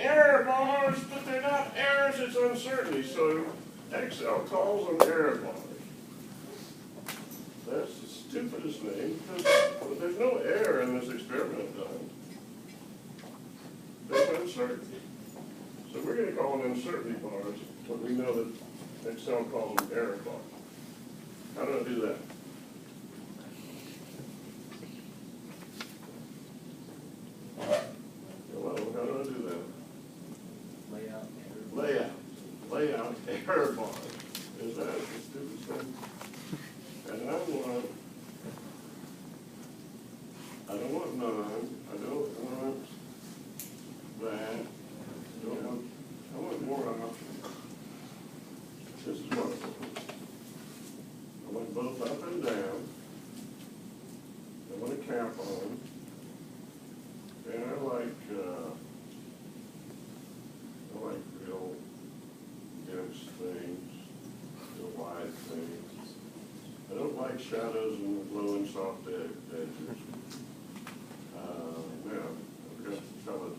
error bars, but they're not errors, it's uncertainty. So Excel calls them error bars. That's the stupidest name because there's no error in this experiment I've done. There's uncertainty. So we're going to call them uncertainty bars, but we know that Excel calls them error bars. How do I do that? Hello, how do I do that? Layout error bar. Is that the stupid thing? And I don't want 9. I don't want that. I want more options. This is what I want. I want both up and down. I want a cap on. And I like real dense things, real wide things. I don't like shadows and low and soft edges. Now, I forgot to tell it.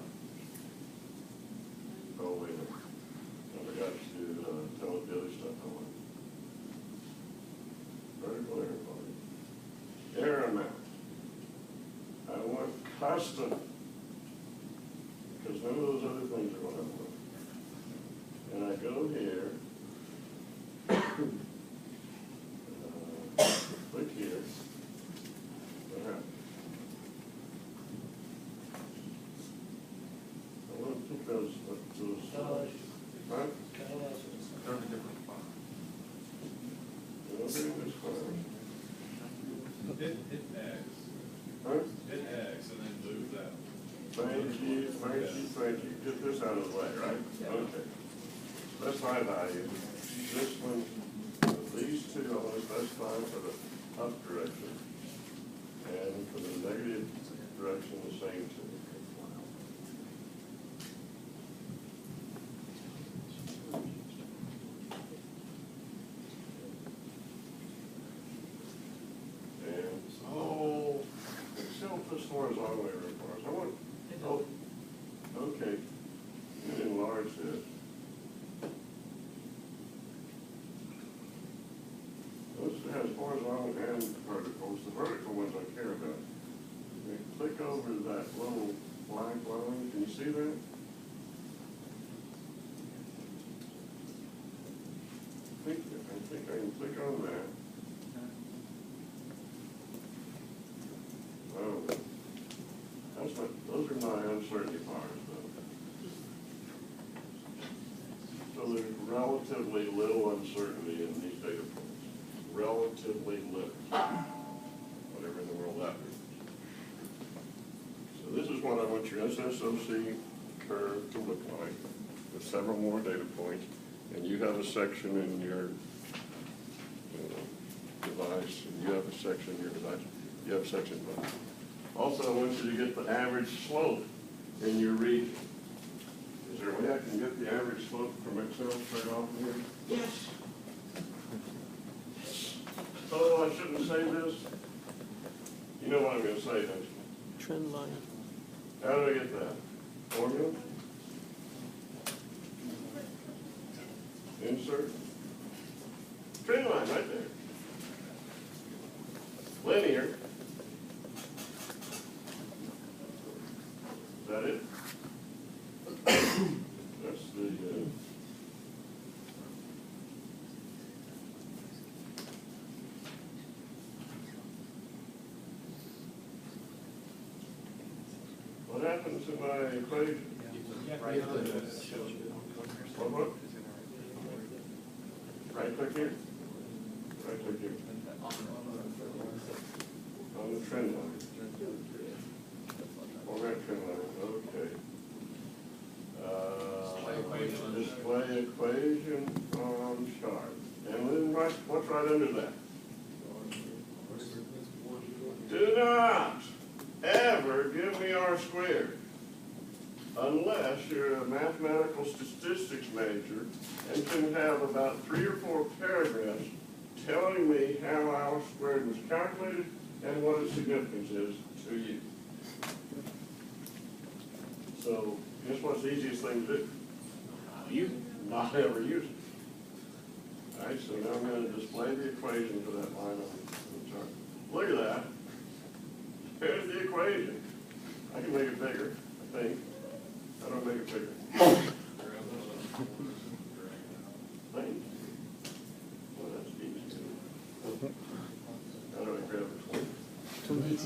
Oh, wait a minute. I forgot to tell it the other stuff I want. Vertical error volume. Error amount. I want custom. Because none of those other things are what I want. And I go here, click here, what happens? I want to pick those huh? They're in a different file. They'll be in this file. Hit X. Huh? Hit X and then move that. Thank you. Get this out of the way, right? Yeah. Okay. That's my value. This one, these two, I want to specify for the up direction. And for the negative direction, the same two. And, Excel puts horizontally requires. I want, okay. You can enlarge this. This has horizontal and vertical. It's the vertical ones I care about. You click over that little black line. Can you see that? I think I can click on that. Oh, those are my uncertainty bars, though. So there's relatively little uncertainty in these data points. Relatively little. Whatever in the world that means. So this is what I want your SSOC curve to look like with several more data points. And you have a section in your device, and you have a section in your device. You have a section above. Also, I want you to get the average slope in your region. Is there a way I can get the average slope from Excel straight off of here? Yes. Oh, I shouldn't say this. You know what I'm going to say, don't you? Trend line. How do I get that? Formula? Insert. Trend line right there. Linear. Is that it? That's the what happens to my equation? What? Right click here. Right click here. On the trend line. On that trend line. Okay. Display equation from chart. And then what's right under that? Do not ever give me R squared unless you're a mathematical statistics major and can have about 3 or 4 paragraphs telling me how R squared was calculated and what its significance is to you. So Guess what's the easiest thing to do? You, Not ever use it. All right, so now I'm going to display the equation for that line on the chart. Look at that. There's the equation. I can make it bigger, I think. How do I make it bigger? Thanks. Well, that's easy. How do I grab it? Okay. Let me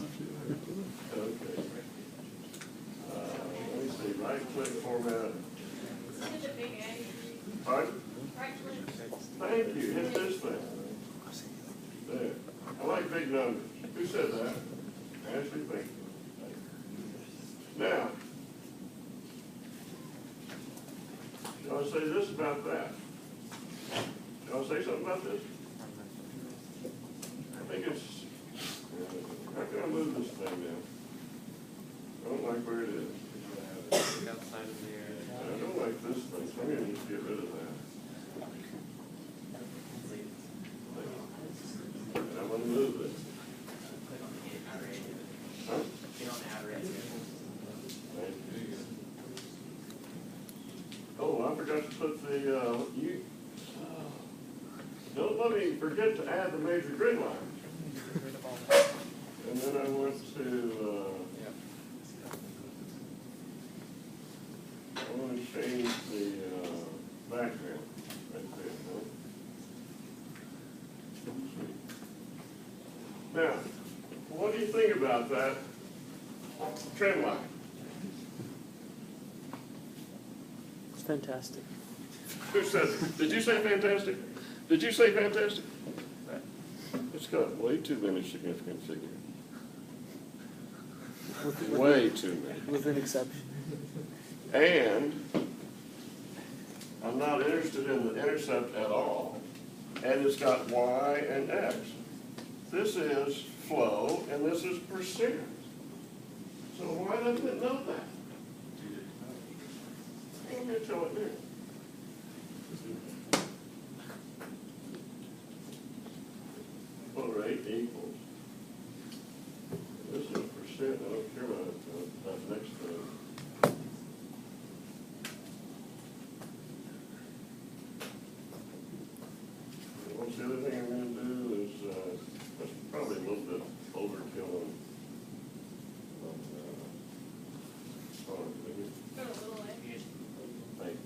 see, right click format. Pardon? Thank you, hit this thing. There. I like big numbers. Who said that? Ashley, thank you. Now, shall I say this about that? Shall I say something about this? I think it's, how can I move this thing down? I don't like where it is. I don't like this thing, so I'm going to need to get rid of that. And I'm going to move it. Huh? Thank you. Oh, I forgot to put the, don't let me forget to add the major grid lines. And then I went to, I want to change the background right there. Huh? Now, what do you think about that trend line? It's fantastic. Who said it? Did you say fantastic? Did you say fantastic? It's got way too many significant figures. Way too many. With an exception. And I'm not interested in the intercept at all. And it's got y and x. This is flow, and this is percent. So why doesn't it know that? Let me show it there. Flow rate equals. This is a percent. I don't care about that next thing. What's the other thing I'm going to do is, that's probably a little bit overkill on maybe. Thank you.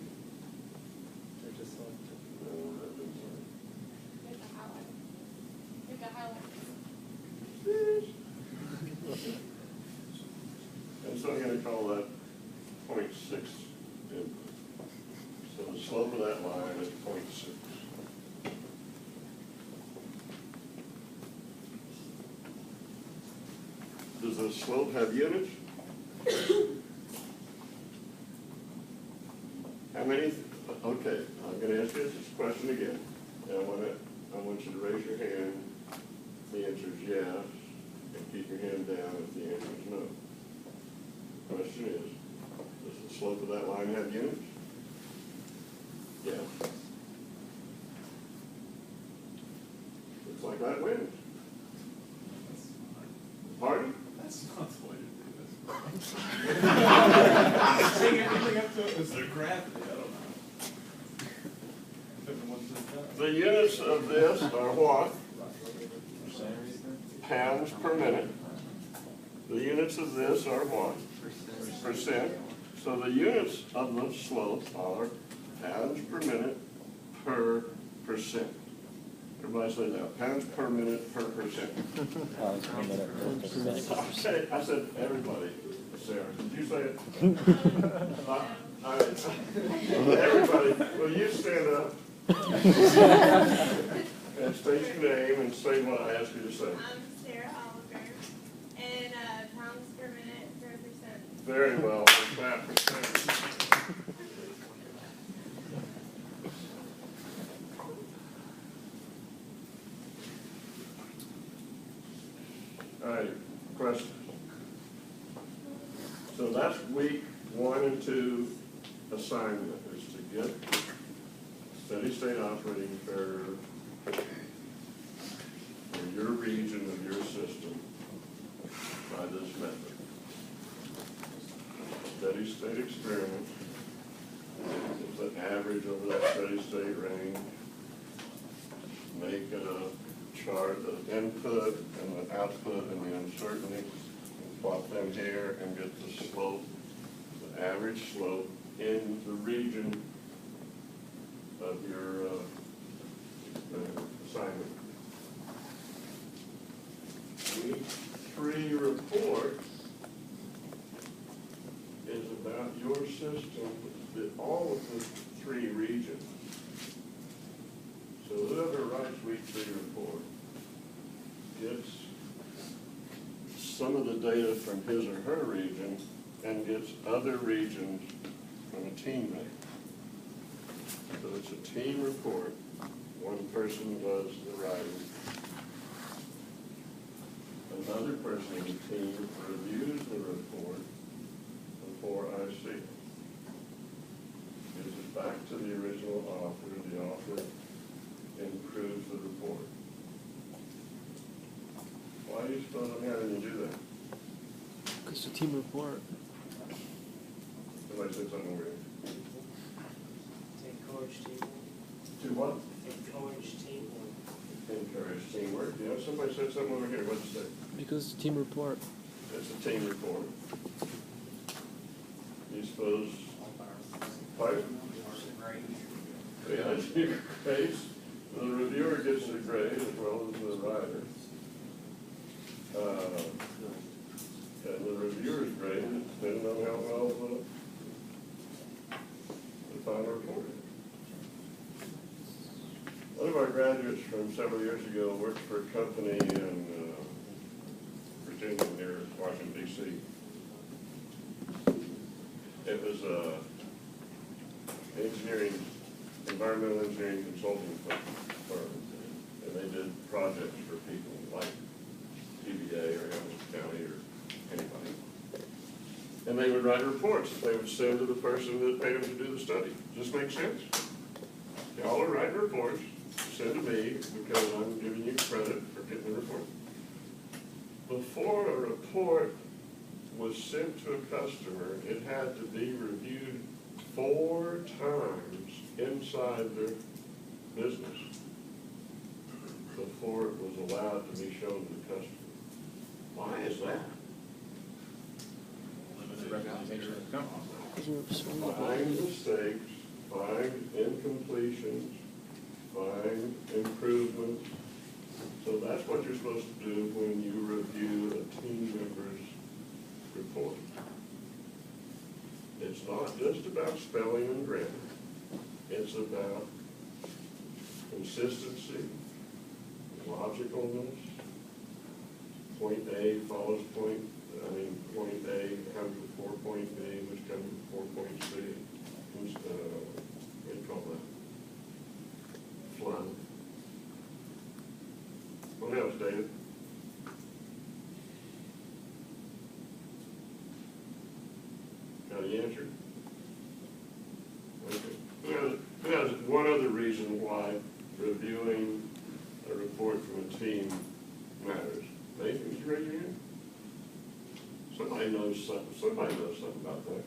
No, that didn't work. And so I'm going to call that 0.6 input. So the slope of that line is 0.6. Does the slope have units? How many? Okay, I'm going to ask you this question again. And I want you to raise your hand if the answer is yes, and keep your hand down if the answer is no. Question is, does the slope of that line have units? Yes. Looks like that wins. Pardon? That's not the way to do this. Bring everything up to, is there gravity? I don't know. The units of this are what? Pounds per minute. The units of this are what? Percent. So the units of the slope are pounds per minute per percent. Everybody say that. Pounds per minute per percent. Pounds per minute. Okay, I said everybody. Sarah, did you say it? Everybody, will you stand up? And state your name and say what I asked you to say. I'm Sarah Oliver, and pounds per minute per percent. Very well. Clap for Sarah. All right, questions? So that's week 1 and 2 assignment, is to get steady state operating curve for your region of your system by this method. steady state experiment. It's an average over that steady state range. Make a chart of input and the output and the uncertainty, and plot them here and get the slope, the average slope in the region of your assignment. Week 3 report is about your system, all of the 3 regions. So whoever writes week 3 report gets some of the data from his or her region and gets other regions from a teammate. So it's a team report. One person does the writing. Another person in the team reviews the report before I see it. Gives it back to the original author. The author improves the report. Why do you suppose I'm having you do that? Because it's a team report. Somebody said something weird. To encourage teamwork. To what? Encourage teamwork. Encourage teamwork. Yeah, somebody said something over here. What'd you say? Because it's a team report. It's a team report. You suppose, pardon? Yeah, your grades. The reviewer gets a grade as well as the writer. And the reviewer's grade is depending on how well the final report is. One of our graduates from several years ago worked for a company in Virginia near Washington, D.C. It was environmental engineering consulting firm, and they did projects for people like TVA or Hamilton County or anybody. And they would write reports that they would send to the person that paid them to do the study. Does this make sense? Y'all are writing reports, send to me because I'm giving you credit for getting the report. Before a report was sent to a customer, it had to be reviewed 4 times inside their business before it was allowed to be shown to the customer. Why is that? Find mistakes, find incompletions, find improvements. So that's what you're supposed to do when you review a team member's report. It's not just about spelling and grammar. It's about consistency, logicalness. Point A follows point A comes before point B, which comes before point C. What do you call that? Flow. What else, David? Got the answer? Okay. Who has one other reason why reviewing a report from a team matters? Nathan, did you raise your hand? Somebody knows something. Somebody knows something about that.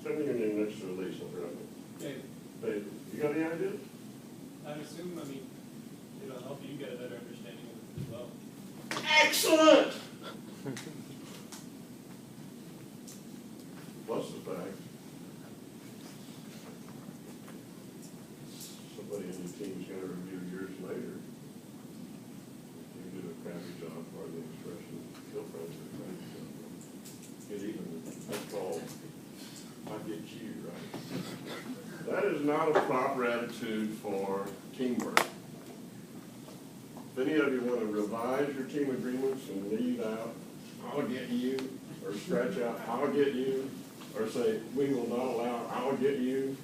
Send me your name next to the lease. I'll grab it. David, David, you got any ideas? I assume, it'll help you get a better understanding of it as well. Excellent! Plus the fact somebody in your team's going to review years later. You do a crappy job, pardon the expression, kill friends with a crappy job. Get even, that's called, I get you, right? That is not a proper attitude for teamwork. If any of you want to revise your team agreements and leave out, I'll get you, or scratch out, I'll get you, or say, we will not allow, I'll get you,